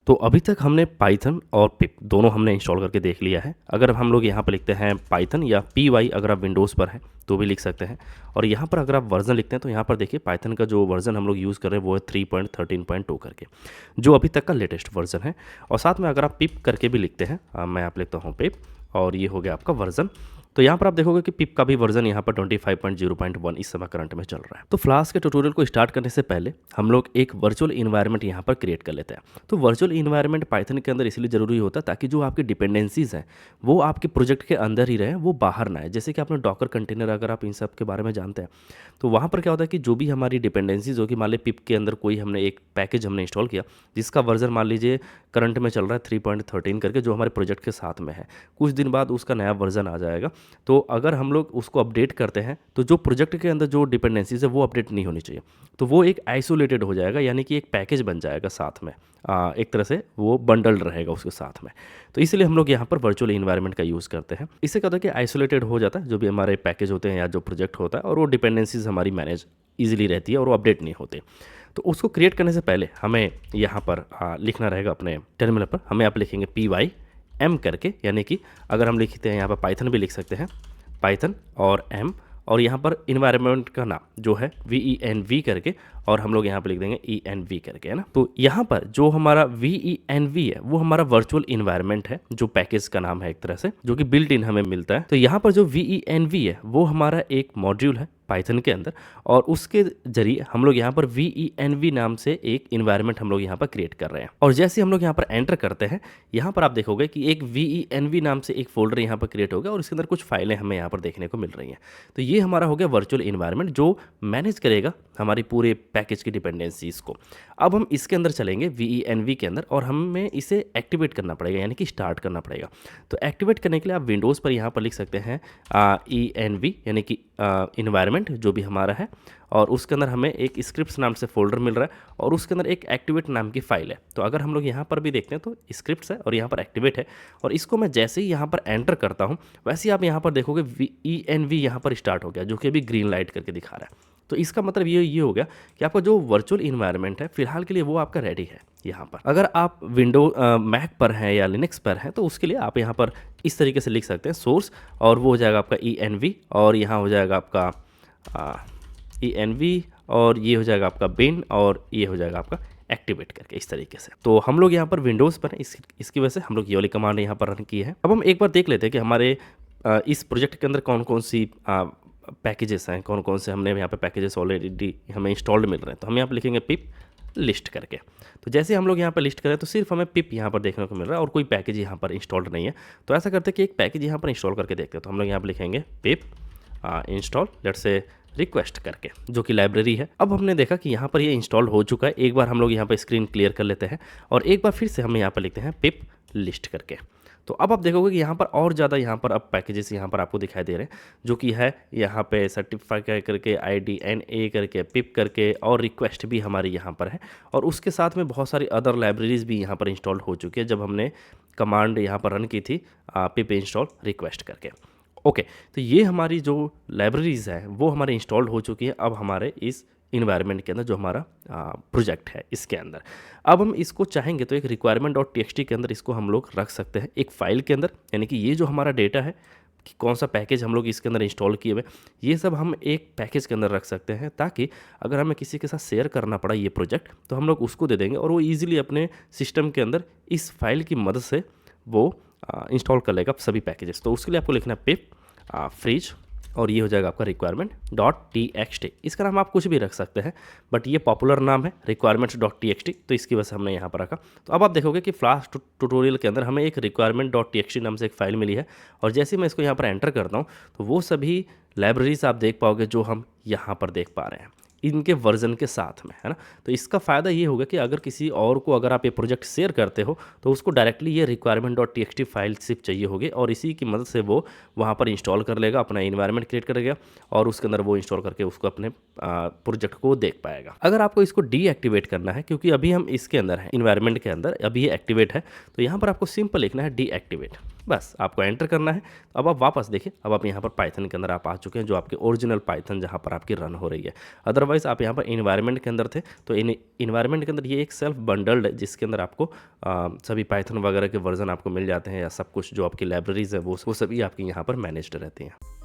तो अभी तक हमने पाइथन और पिप दोनों हमने इंस्टॉल करके देख लिया है। अगर हम लोग यहाँ पर लिखते हैं पाइथन या py, अगर आप विंडोज़ पर हैं तो भी लिख सकते हैं। और यहाँ पर अगर आप वर्जन लिखते हैं तो यहाँ पर देखिए पाइथन का जो वर्जन हम लोग यूज़ कर रहे हैं वो है 3.13.2 करके, जो अभी तक का लेटेस्ट वर्जन है। और साथ में अगर आप पिप करके भी लिखते हैं, मैं आप लिखता हूँ पिप, और ये हो गया आपका वर्जन। तो यहाँ पर आप देखोगे कि पिप का भी वर्जन यहाँ पर 25.0.1 इस समय करंट में चल रहा है। तो फ्लास्क के ट्यूटोरियल को स्टार्ट करने से पहले हम लोग एक वर्चुअल इन्वायरमेंट यहाँ पर क्रिएट कर लेते हैं। तो वर्चुअल इन्वायरमेंट पाइथन के अंदर इसलिए ज़रूरी होता है ताकि जो आपकी डिपेंडेंसीज हैं वो आपके प्रोजेक्ट के अंदर ही रहें, वो बाहर ना आए। जैसे कि आपने डॉकर कंटेनर, अगर आप इन सब के बारे में जानते हैं तो वहाँ पर क्या होता है कि जो भी हमारी डिपेंडेंसीज होगी, मान लीजिए पिप के अंदर कोई हमने एक पैकेज हमने इंस्टॉल किया जिसका वर्जन मान लीजिए करंट में चल रहा है 3.13 करके, जो हमारे प्रोजेक्ट के साथ में है। कुछ दिन बाद उसका नया वर्जन आ जाएगा, तो अगर हम लोग उसको अपडेट करते हैं तो जो प्रोजेक्ट के अंदर जो डिपेंडेंसीज है वो अपडेट नहीं होनी चाहिए। तो वो एक आइसोलेटेड हो जाएगा, यानी कि एक पैकेज बन जाएगा साथ में, एक तरह से वो बंडल रहेगा उसके साथ में। तो इसलिए हम लोग यहाँ पर वर्चुअल इन्वायरमेंट का यूज़ करते हैं। इससे क्या होता है कि आइसोलेटेड हो जाता है जो भी हमारे पैकेज होते हैं या जो प्रोजेक्ट होता है, और वो डिपेंडेंसीज हमारी मैनेज ईजिली रहती है और वो अपडेट नहीं होते। तो उसको क्रिएट करने से पहले हमें यहाँ पर लिखना रहेगा अपने टर्मिनल पर। हमें आप लिखेंगे pym करके, यानी कि अगर हम लिखते हैं यहाँ पर पाइथन भी लिख सकते हैं, पाइथन और m, और यहाँ पर इन्वायरमेंट का नाम जो है venv करके, और हम लोग यहाँ पर लिख देंगे env करके, है ना। तो यहाँ पर जो हमारा venv है वो हमारा वर्चुअल इन्वायरमेंट है, जो पैकेज का नाम है एक तरह से, जो कि बिल्ट इन हमें मिलता है। तो यहाँ पर जो venv है वो हमारा एक मॉड्यूल है पाइथन के अंदर, और उसके जरिए हम लोग यहाँ पर venv नाम से एक इन्वायरमेंट हम लोग यहाँ पर क्रिएट कर रहे हैं। और जैसे हम लोग यहाँ पर एंटर करते हैं, यहाँ पर आप देखोगे कि एक venv नाम से एक फोल्डर यहाँ पर क्रिएट हो गया, और इसके अंदर कुछ फाइलें हमें यहाँ पर देखने को मिल रही हैं। तो ये हमारा हो गया वर्चुअल इन्वायरमेंट जो मैनेज करेगा हमारी पूरे पैकेज की डिपेंडेंसीज को। अब हम इसके अंदर चलेंगे venv के अंदर, और हमें इसे एक्टिवेट करना पड़ेगा, यानी कि स्टार्ट करना पड़ेगा। तो एक्टिवेट करने के लिए आप विंडोज़ पर यहाँ पर लिख सकते हैं env, यानी कि इन्वायरमेंट जो भी हमारा है, और उसके अंदर हमें एक स्क्रिप्ट्स नाम से फोल्डर मिल रहा है, और उसके अंदर एक एक्टिवेट नाम की फाइल है। तो अगर हम लोग यहाँ पर भी देखते हैं तो स्क्रिप्ट्स है और यहाँ पर एक्टिवेट है, और इसको मैं जैसे ही यहाँ पर एंटर करता हूँ वैसे ही आप यहाँ पर देखोगे env यहाँ पर स्टार्ट हो गया, जो कि अभी ग्रीन लाइट करके दिखा रहा है। तो इसका मतलब ये हो गया कि आपका जो वर्चुअल इन्वायरमेंट है फिलहाल के लिए वो आपका रेडी है यहाँ पर। अगर आप विंडो मैक पर हैं या लिनक्स पर हैं तो उसके लिए आप यहाँ पर इस तरीके से लिख सकते हैं सोर्स, और वो हो जाएगा आपका env, और यहाँ हो जाएगा आपका env, और ये हो जाएगा आपका bin, और ये हो जाएगा आपका एक्टिवेट करके, इस तरीके से। तो हम लोग यहाँ पर विंडोज़ पर हैं, इसकी वजह से हम लोग ये वाली कमांड यहाँ पर रन की है। अब हम एक बार देख लेते हैं कि हमारे इस प्रोजेक्ट के अंदर कौन कौन सी पैकेजेस हैं, कौन कौन से हमने यहाँ पे पैकेजेस ऑलरेडी हमें इंस्टॉल्ड मिल रहे हैं। तो हम यहाँ पर लिखेंगे पिप लिस्ट करके। तो जैसे हम लोग यहाँ पर लिस्ट करें तो सिर्फ हमें पिप यहाँ पर देखने को मिल रहा है और कोई पैकेज यहाँ पर इंस्टॉल्ड नहीं है। तो ऐसा करते हैं कि एक पैकेज यहाँ पर इंस्टॉल करके देखते हैं। तो हम लोग यहाँ पर लिखेंगे पिप इंस्टॉल लेट्स से रिक्वेस्ट करके, जो कि लाइब्रेरी है। अब हमने देखा कि यहाँ पर ये इंस्टॉल हो चुका है। एक बार हम लोग यहाँ पर स्क्रीन क्लियर कर लेते हैं और एक बार फिर से हम यहाँ पर लिखते हैं पिप लिस्ट करके। तो अब आप देखोगे कि यहाँ पर और ज़्यादा यहाँ पर अब पैकेजेस यहाँ पर आपको दिखाई दे रहे हैं, जो कि है यहाँ पे सर्टिफाई करके IDNA करके पिप करके, और रिक्वेस्ट भी हमारी यहाँ पर है, और उसके साथ में बहुत सारी अदर लाइब्रेरीज भी यहाँ पर इंस्टॉल्ड हो चुकी है जब हमने कमांड यहाँ पर रन की थी पिप इंस्टॉल रिक्वेस्ट करके। ओके, तो ये हमारी जो लाइब्रेरीज़ है वो हमारे इंस्टॉल्ड हो चुकी है अब हमारे इस इन्वायरमेंट के अंदर, जो हमारा प्रोजेक्ट है इसके अंदर। अब हम इसको चाहेंगे तो एक requirement.txt के अंदर इसको हम लोग रख सकते हैं एक फ़ाइल के अंदर, यानी कि ये जो हमारा डेटा है कि कौन सा पैकेज हम लोग इसके अंदर इंस्टॉल किए हुए, ये सब हम एक पैकेज के अंदर रख सकते हैं, ताकि अगर हमें किसी के साथ शेयर करना पड़ा ये प्रोजेक्ट तो हम लोग उसको दे देंगे और वो ईजिली अपने सिस्टम के अंदर इस फाइल की मदद से वो इंस्टॉल कर लेगा सभी पैकेजेस। तो उसके लिए आपको लिखना है पिप फ्रीज, और ये हो जाएगा आपका requirement.txt। इसका नाम आप कुछ भी रख सकते हैं, बट ये पॉपुलर नाम है requirements.txt, तो इसकी वजह से हमने यहाँ पर रखा। तो अब आप देखोगे कि फ्लास्क ट्यूटोरियल के अंदर हमें एक requirement.txt नाम से एक फ़ाइल मिली है, और जैसे मैं इसको यहाँ पर एंटर करता हूँ तो वो सभी लाइब्रेरीज आप देख पाओगे जो हम यहाँ पर देख पा रहे हैं इनके वर्जन के साथ में, है ना। तो इसका फ़ायदा ये होगा कि अगर किसी और को अगर आप ये प्रोजेक्ट शेयर करते हो तो उसको डायरेक्टली ये requirement.txt फाइल सिर्फ चाहिए होगी, और इसी की मदद से वो वहाँ पर इंस्टॉल कर लेगा, अपना इन्वायरमेंट क्रिएट करेगा, और उसके अंदर वो इंस्टॉल करके उसको अपने प्रोजेक्ट को देख पाएगा। अगर आपको इसको डीएक्टिवेट करना है, क्योंकि अभी हम इसके अंदर हैं इन्वायरमेंट के अंदर, अभी ये एक्टिवेट है, तो यहाँ पर आपको सिंपल लिखना है डीएक्टिवेट। बस आपको एंटर करना है। अब आप वापस देखिए, अब आप यहाँ पर पाइथन के अंदर आप आ चुके हैं, जो आपके ओरिजिनल पाइथन जहाँ पर आपकी रन हो रही है। अदरवाइज़ आप यहाँ पर इन्वायरमेंट के अंदर थे, तो इन इन्वायरमेंट के अंदर ये एक सेल्फ बंडल्ड है, जिसके अंदर आपको सभी पाइथन वगैरह के वर्जन आपको मिल जाते हैं, या सब कुछ जो आपकी लाइब्रेरीज़ है वो सभी आपकी यहाँ पर मैनेज्ड रहती हैं।